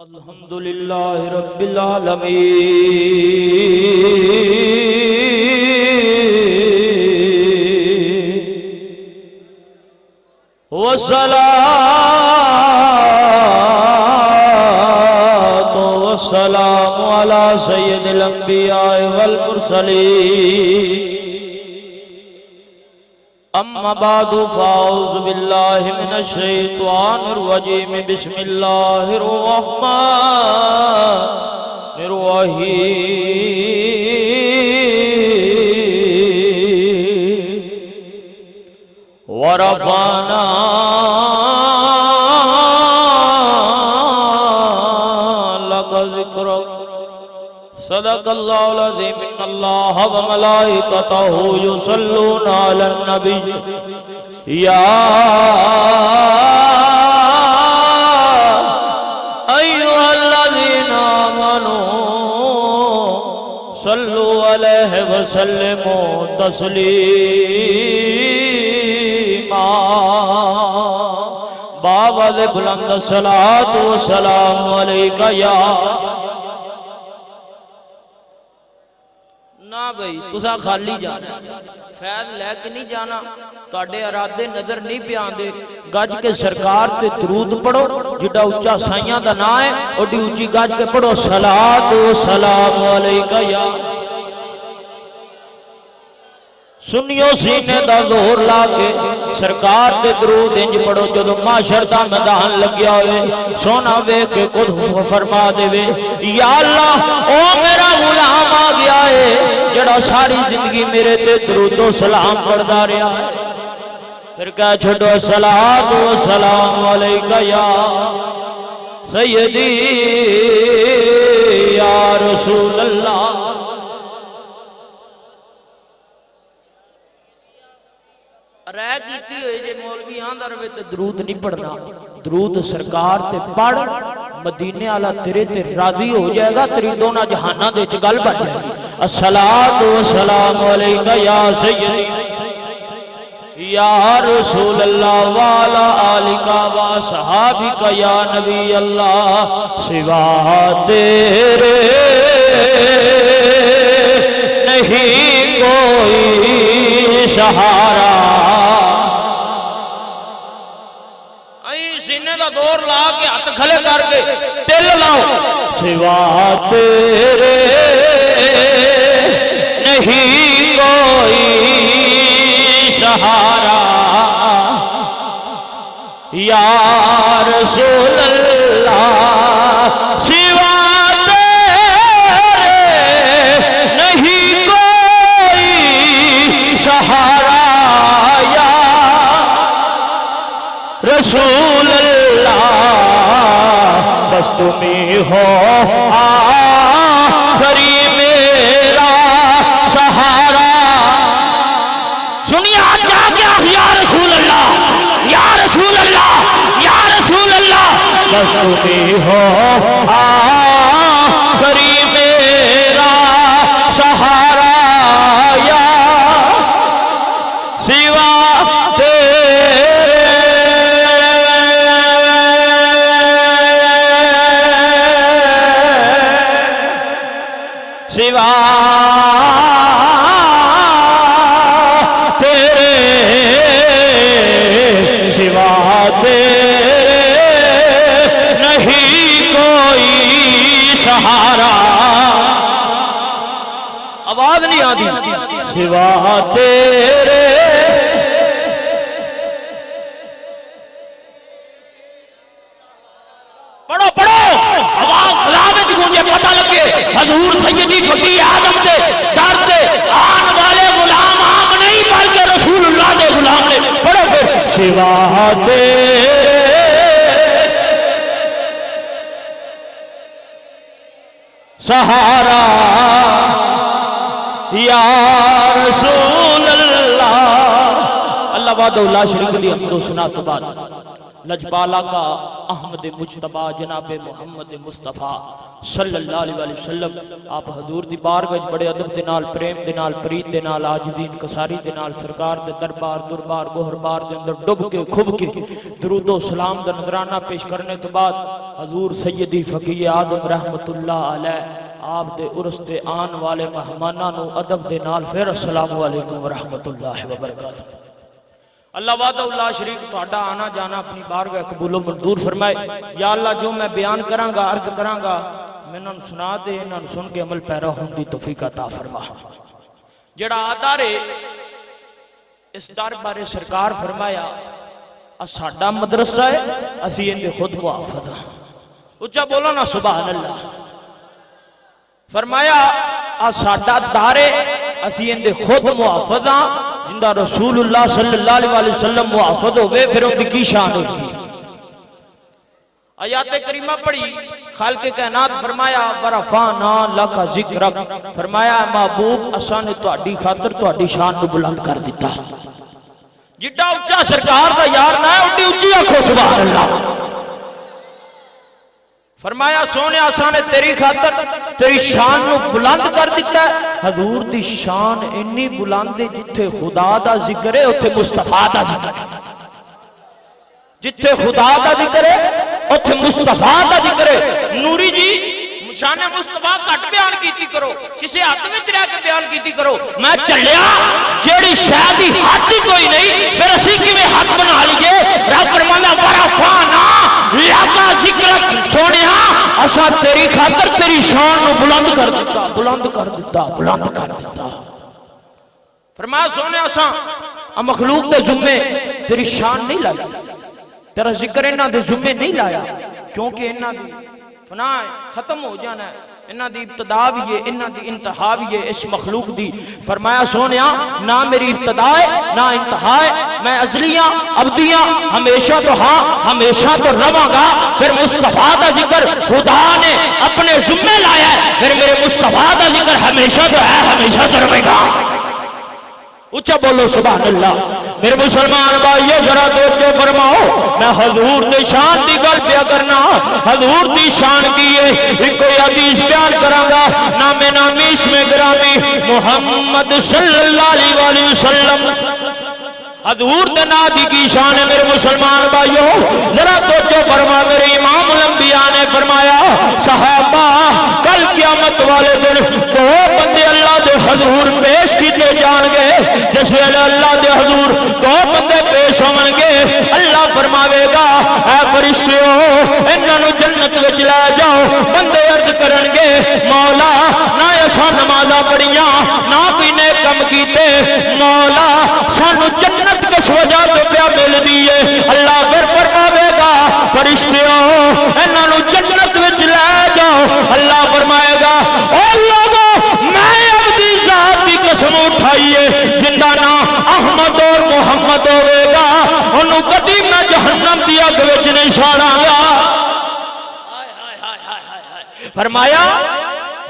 अल्हम्दुलिल्लाहि रब्बिल आलमीन वस्सलातु वस्सलामु अला सय्यिदिल अंबिया वल मुरसलीन अम्मा बादु फ़ाऊज़ु बिल्लाहि मिनश शैतानिर रजीम बिस्मिल्लाहिर रहमानिर रहीम व रफ़अना लक ज़िक्रक सदक़ल्लाहुल अज़ीम इन्नल्लाह व मलाइकतहु युसल्लूना अलन नबी या अय्युहल्लज़ीना आमनू सल्लु अलैहि व सल्लिमू तस्लीमा बावद बुलंद सलातु व सलामु अलैका या ना भाई तुसा खाली जाना फैज लैके नहीं जाना तुहाडे इरादे नजर नहीं पे आंदे गज के सरकार ते दरूद पढ़ो जिड्डा उच्चा साइयां दा नाम है ओडी उच्ची गज के पढ़ो सलातु व सलामु अलैका या सुनियो सीने दा जोर ला के सरकार दे दरूद इंज पढ़ो जदों माशर दा मैदान लग्या होवे सोना वेख के खुद फरमा देवे या अल्लाह ओ मेरा गुलाम आ गया है जड़ा सारी जिंदगी मेरे ते दरूदो सलाम पढ़दा रहा है फिर कह छोड़ो सलातु व सलामु अलैका या सय्यदी या रसूल अल्लाह रह कीती होए जे मौलवी आंदा रहे ते दरूद नहीं पढ़ना दरूद सरकार ते पढ़ मदीने वाला तेरे ते राजी हो जाएगा तेरी दोनों जहाना दे विच गल बन जाएगी अस्सलातु वस्सलामु अलैका या सय्यदी या रसूल अल्लाह वाला आलिका व सहाबिका या नबी अल्लाह सिवा तेरे नहीं कोई सहारा जोर ला के हाथ खले करके दिल लाओ सिवा तेरे नहीं कोई सहारा या रसूल अल्लाह सिवा तेरे नहीं कोई सहारा या रसूल बस तुम्हें हो आखिरी मेरा सहारा सुनिए आज जा गया या रसूल अल्लाह या रसूल अल्लाह या रसूल अल्लाह बस तुम्हें हो आखिरी मेरा सहारा या सिवा सिवा तेरे सिवा तेरे नहीं कोई सहारा आवाज नहीं आती सिवा तेरे पढ़ो पढ़ो आवाज खुला में गूंजे पता लगे हजूर सैयदी फकीर आदम दे दर दे आन वाले गुलाम आम नहीं बल्कि रसूलुल्लाह दे गुलाम ने पढ़ो फिर सिवा तेरे सहारा या रसूल अल्लाह अल्लाह वादो ला शरीक दी हमदो सुना तो बाद लजपाला का अहमद मुजतबा जनाब मुहम्मद मुस्तफ़ा सल्लल्लाहु अलैहि वसल्लम आप हजूर दी बारगाह बड़े अदब दे नाल प्रेम दे नाल प्रीत दे नाल आजिज़ी इनकसारी दे नाल सरकार दे दरबार दुरबार गोहरबार दे अंदर डुब के खुब के दरूदो सलाम दा नजराना पेश करने तो बाद हजूर सैयदी फकीह आदम रहमतुल्लाह अलैह आप दे उर्स ते आन वाले मेहमानां नू अदब दे नाल फिर अस्सलामु अलैकुम व रहमतुल्लाहि व बरकातहू। अल्लाह वादा शरीक तुहाडा आना जाना अपनी बारगाह कबूलो मंजूर फरमाए। या अल्लाह जो मैं बयान करांगा अर्ज करांगा मैनू सुना दे, इन्हां सुन के अमल पैरा होने की तौफीक अता फरमा। जड़ा आदर है इस दर बारे सरकार फरमाया साडा मदरसा है, असी इहदे खुद मुहाफिज हां। उच्चा बोलो ना सुभान अल्लाह। फरमाया साडा दर है, असी इहदे खुद मुहाफिज हां। जिंदा रसूलुल्लाह सल्लल्लाहु अलैहि वसल्लम मुहाफिज होवे फिर उनकी की शान होगी। आयात करीमा पढ़ी खालिक कायनात फरमाया वरफाना लका जिक्रक, फरमाया महबूब असा ने तुहाडी खातिर तुहाडी शान को बुलंद कर दिता। जिड्डा उच्चा सरकार दा यार ना है उड्डी उच्ची आखो सुभान अल्लाह। फरमाया सोने असा ने तेरी खातर तेरी शान को बुलंद कर दिता। हजूर दी शान इन्नी बुलंद है जिथे खुदा दा जिक्र है उथे मुस्तफा दा जिक्र है, जिथे खुदा दा जिक्र है उथे मुस्तफा दा जिक्र है। नूरी जी शान मुस्तफा घट बयान कीती करो, किसी हद विच रह के बयान कीती करो। मैं चलिया जेड़ी शायद ही हद ही कोई नहीं फिर असी किवें हद बना लीए। रब फरमांदा वरफाना लका जिक्रक, सोनिया असा तेरी खातर तेरी शान को बुलंद कर दिता, बुलंद कर दिता, बुलंद कर दिता। फरमाया सोने असा मखलूक दे जुम्मे तेरी शान नहीं लाई, तेरा जिक्र इन्हां दे जुम्मे नहीं लाया, क्योंकि इन्हां दी फना खत्म हो जाना है। इन्हां दी इब्तदा भी है, इन्हां दी इंतहा भी है इस मखलूक दी। फरमाया सोनिया ना मेरी इब्तदा है ना इंतहा है, मैं अजलियां अबदियां हमेशा तो हाँ हमेशा तो रवांगा। फिर मुस्तफा दा जिक्र खुदा ने अपने जुम्मे लाया है, फिर मेरे मुस्तफा दा जिक्र हमेशा तो है हमेशा तो रहेगा। उच्चा बोलो सुभान अल्लाह। मेरे मुसलमान भाइयों जरा तवज्जो फरमाओ, मैं हजूर दी शान की गल पिया करना। हजूर दी शान की है कोई हदीस बयान करांगा। नामे नामी इसमें ग्रामी मुहम्मद सल्लल्लाहु अलैहि वसल्लम हजूर दे ना दी की शान है। मेरे मुसलमान भाइयों जरा तवज्जो फरमा। मेरे इमाम अम्बिया ने फरमाया सहाबा कल क़यामत वाले दिन दो बंदे अल्लाह दे हजूर पेश किए जाएंगे। जिस वेले अल्लाह दे हजूर दो बंदे पेश होंगे अल्लाह फरमावेगा ऐ फरिश्तियों इन्हां जन्नत विच ले जाओ। बंदे अर्ज करनगे मौला ना असां नमाज़ां पढ़ियां ना कोई नेक काम कीते, मौला सानू जन्नत किस वजह तो क्या मिलदी है। अल्लाह फिर फरमावेगा फरिश्तियों इन्हां जन्नत विच ले जाओ। अल्लाह फरमाएगा ओ लोगो मैं अपनी जात की कसम उठाई है जिंदा ना अहमद और मुहम्मद होवेगा उन्होंने कभी मैं जहन्नम की अग विच नहीं छाड़ांगा। फरमाया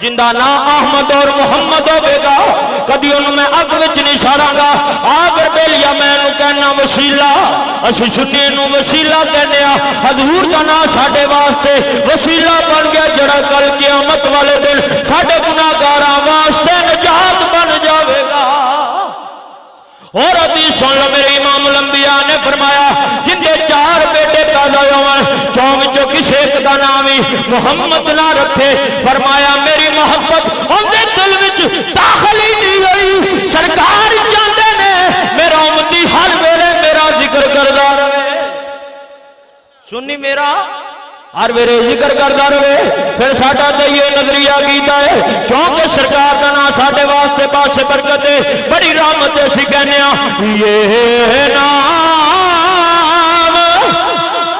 जिंदा ना अहमद और मुहम्मद होवेगा कभी उन्होंने मैं अग विच नहीं छाड़ांगा। आकर बेलिया मैं कहना वसीला, असि सुन्नी नूं वसीला कहने हजूर का नाम साडे वास्ते वसीला बन गया जड़ा कल क़यामत वाले दिन साडे गुनाहगारां वास्ते निजात बन जाएगा। और हदीस सुन लो मेरे इमाम अम्बिया ने फरमाया जिंदे चार बेटे पैदा होवन चौं विचों किसी एक का नाम ही मुहम्मद ना रखे। फरमाया मेरी मोहब्बत उनके दिल विच दाखिल ही नहीं हुई। सरकार चाहते ने मेरा उम्मती हर वेले मेरा जिक्र करदा रहे, सुन्नी मेरा हर वेले जिक्र करता रहे। फिर साडा तो ये नजरिया कीता है क्योंकि सरकार का नाम साडे वास्ते पासे बरकत है बड़ी रहमत है। असीं कहने ये नाम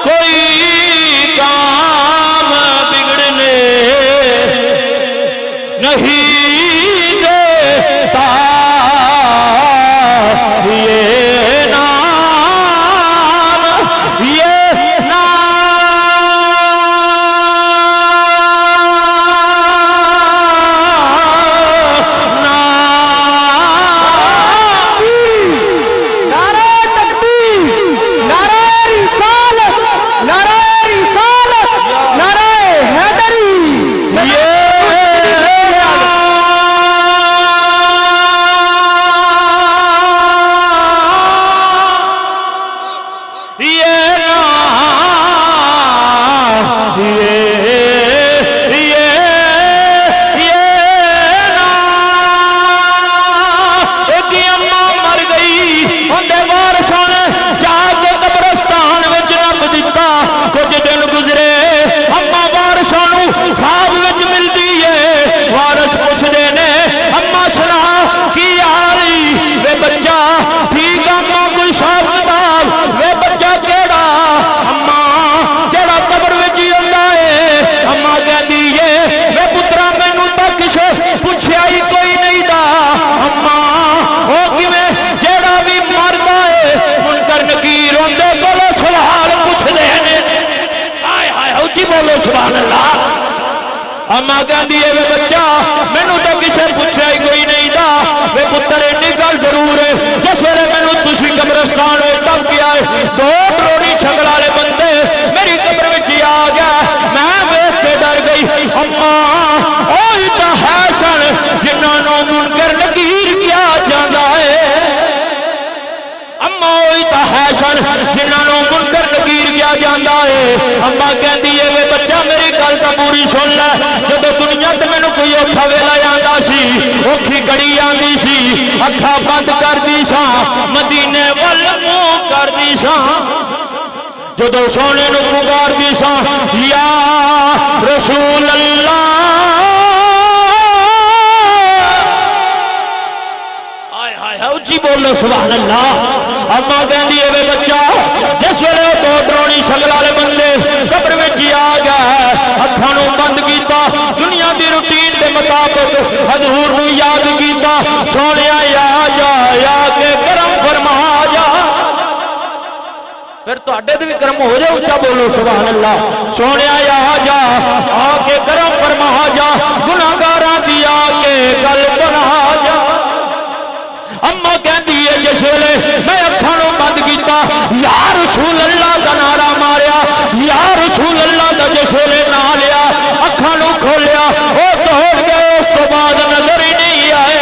कोई काम बिगड़ने नहीं देता, ये नाम नारे तकबीर नारे रिसालत अम्मा कहती है वे बच्चा मैनू तो किसी पूछा ही कोई नहीं था वे पुत्र इन्नी गल जरूर है जिस वेले मैनू तुसी कब्रिस्तान में दब गया है 2 करोड़ी शक्ल वाले बंदे मेरी कब्र में आ गया मैं वेख के डर गई। अम्मा ओही तो है सन जिन्होंने मुनकर नकीर किया जाता है। अम्मा ओही तो है सन जिन्होंने मुनकर नकीर किया जाता है। अम्मा कहती है वे बच्चा मेरी गल तो पूरी सुन ले जब दुनिया ते मैनू कोई औखा वेला आंदा सी औखी घड़ी आंदी सी अखा बंद करदी सा मदीने वल मुंह करदी सा जो सोने नू पुकारदी सा या रसूल अल्लाह हाय हाय उच्ची बोलो सुभान अल्लाह। अम्मा कहती है वे बच्चा जिस वेले 2 डरोनी शक्ल वाले बंदे कब्र में आ गया है अखा नू बंद किया दुनिया की रूटीन के मुताबिक हजूर नू याद किया सोने या के करम फरमा जा फिर तुहाडे ते भी कर्म हो जाए। उच्चा बोलो सुभान अल्लाह। सोने जा आके करम फरमा जा गुनाहगारां दी आके गल बना जा। अम्मा कहती है जिस वेले मैं अखां नूं बंद किया या रसूल अल्लाह का नारा मारिया या रसूल अल्लाह का जिस वेले ना लिया अखां नूं खोलिया वो दौड़ गए उस तो बाद नजर ही नहीं आए।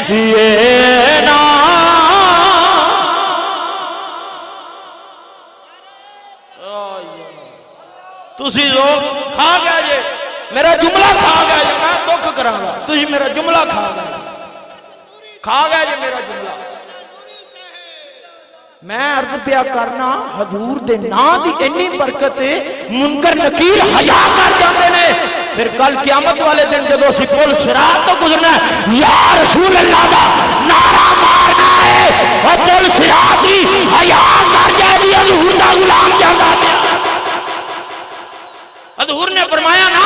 ये ना तुसी लोग खा गए जे मेरा जुमला खा गए जे मैं दुख करांगा तुसी मेरा जुमला खा गए जे मेरा जुमला। मैं अर्ज पिया करना हजूर दे नां दी इन्नी बरकत है मुनकर नकीर हया कर जाते ने। फिर कल क़यामत वाले दिन जब असीं पुल सिरात तो गुजरना या रसूल अल्लाह दा नारा मारना है और पुल सिरात ही हया कर जाएगी हजूर दा गुलाम जांदा पिया। हजूर ने फरमाया ना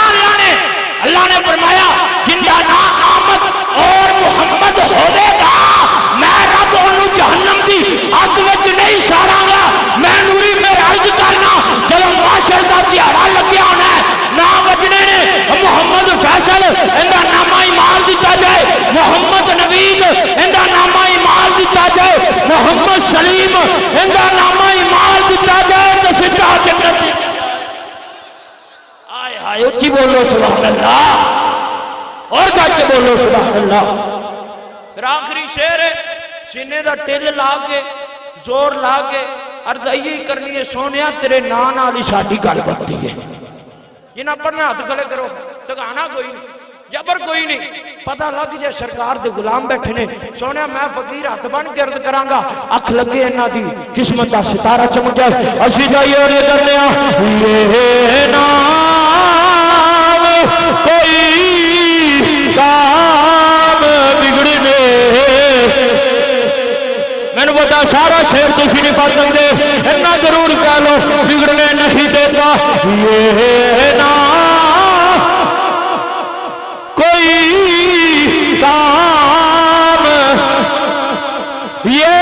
अल्लाह ने फरमाया जिंदा ना आमद और मुहम्मद होवेगा मैं रब ओनू जहन्नम दी अग विच नहीं सारांगा। मैं नूरी मेरे अर्ज करना जब माशर दा दिहाड़ा लग्या होना ना वजने ने मुहम्मद फैसल इंदा नामा इमाल दिता जाए मुहम्मद नवीद इंदा नामा इमाल दिता जाए मुहम्मद सलीम इंदा नामा इमाल दिता जाए तो सीधा जन्नत। उच्ची बोलो सुभान अल्लाह और करके बोलो सुभान अल्लाह। फिर आखिरी शेर है सीने का टिल ला के जोर ला के अरदाई करनी है सोनिया तेरे नां नाल ही साडी गल बनती है। जिन्हें पढ़ना हाथ खड़े करो टकाना कोई नहीं जबर कोई नहीं पता लग जाए सरकार दे गुलाम बैठे ने सोनिया मैं फकीर हाथ बन के अर्ज करांगा अख लगे इन्हां दी किस्मत का सितारा चमक जाए। असीं जाइए और ये करने ये नाम कोई काम बिगड़ने मैंने पता सारा शेर तुसीं नहीं पढ़ सकते इतना जरूर कह लो बिगड़ने नहीं देता। ये नाम कोई काम ये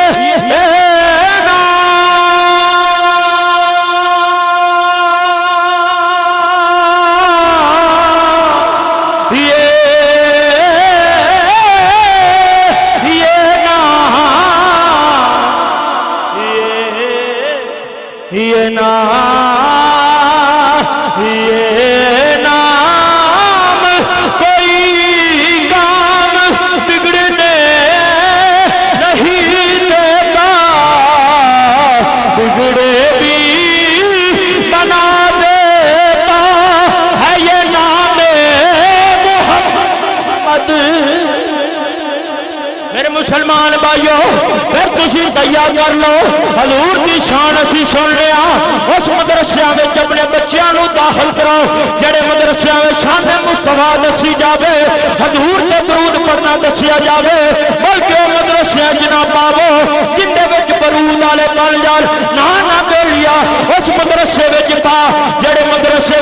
मुसलमान भाइयों फिर तुसी तैयार कर लो हजूर की शान असी सुन लिया उस मदरसिया में अपने बच्चों को दाखिल कराओ जेडे मदरसिया में शान मुस्तफा दसी जाए हजूर के दरूद पढ़ना दसिया जाए बल्कि मदरसिया जना पावो जिंदे बरूद वाले बन जान ना दे लिया उस मदरसे पा जेडे मदरसे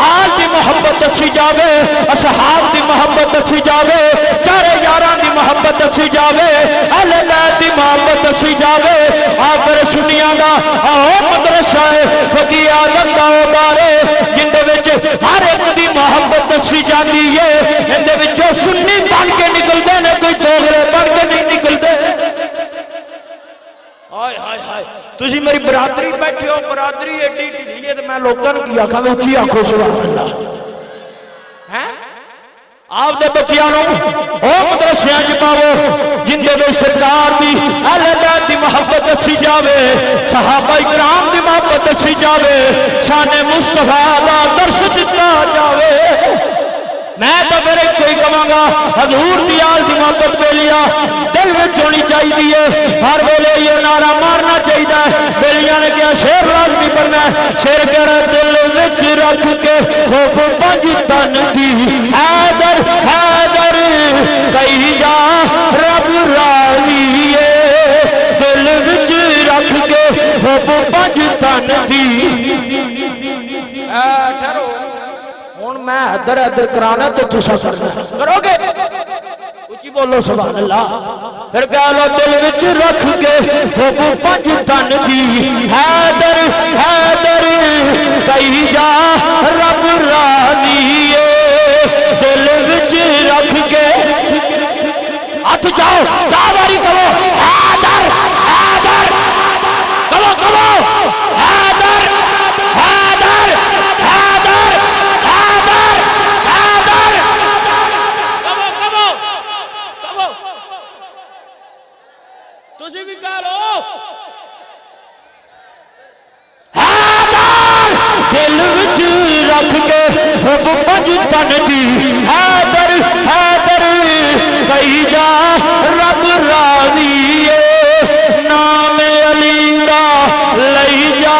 आल की मोहब्बत दसी जाए असहाब की मोहब्बत दसी जाए चारे यारां की मोहब्बत दसी जाए अहले बैत की मोहब्बत दसी जाए आखिर सुनिया का आओ मदरसा है फकीर आजम का बारे जिंदे हर एक की मोहब्बत दसी जाती है, इहदे विचों सुन्नी बन के निकलते हैं, कोई दोगले बन के नहीं निकलते। हाय हाय हाय, तुसी मेरी बरादरी बैठे हो, बरादरी एडी ढिली है तो मैं लोगों की आखा उची आखो सुभान अल्लाह है। आपदे बच्चियां मदरसियां च पावो जिंदे में सरकार की अहले बैत की मोहब्बत दसी जावे, सहाबा इकराम की मोहब्बत दसी जावे, शाने मुस्तफा का दर्श दिता जावे। मैं तो फिर एक ही कहूँगा, हजूर की आल की मोहब्बत बेलिया दिल में होनी चाहिए, हर वेले ये नारा मारना चाहिए। बेलिया ने क्या शेर लाजमी करना है, शेर कह रहा दिल में रख के होप पंज तन की हैदर हैदर कही जा रब रालिए, दिल विच रख के होप पंज तन की। ठहरो हुण मैं इधर इधर कराना तो तुसा करना करोगे, उची बोलो सुभान अल्लाह। फिर कह लो दिल विच रख के होप पंज तन की हैदर हैदर कही जा रब रालिए, दिल विच रख के हथ जाओ दावारी करो हैदर हैदर करो करो हैदर हैदर हैदर हैदर हैदर कहो कहो कहो तुसी भी कह लो हैदर, दिल विच रख के रब पंज तन दी हैदर हैदर कही जा रब राज़ी नाम अली दा लई जा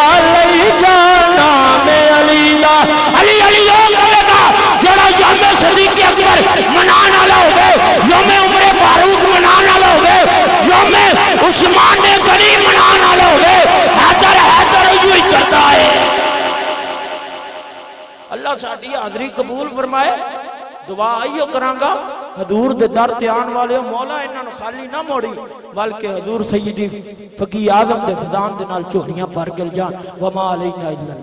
नाम अली दा। अली अली हो कहेगा जरा यौम सदीक अकबर मनाने वाला होवे, यौम उमरे फारूक मनाने वाला होवे, यौम उस्मान ने गनी मनाने वाला होवे, हैदर हैदर यूं ही करता है। अल्लाह साडी हाज़री कबूल फरमाए। दुआ आइयो करांगा हजूर दे दर ते आने वाले मौला इन्हां नूं खाली ना मोड़ी, बल्कि हजूर सैयदी फकीर आज़म दे फदान दे नाल झोलियां भर के जान। वमा अलैना इल्ला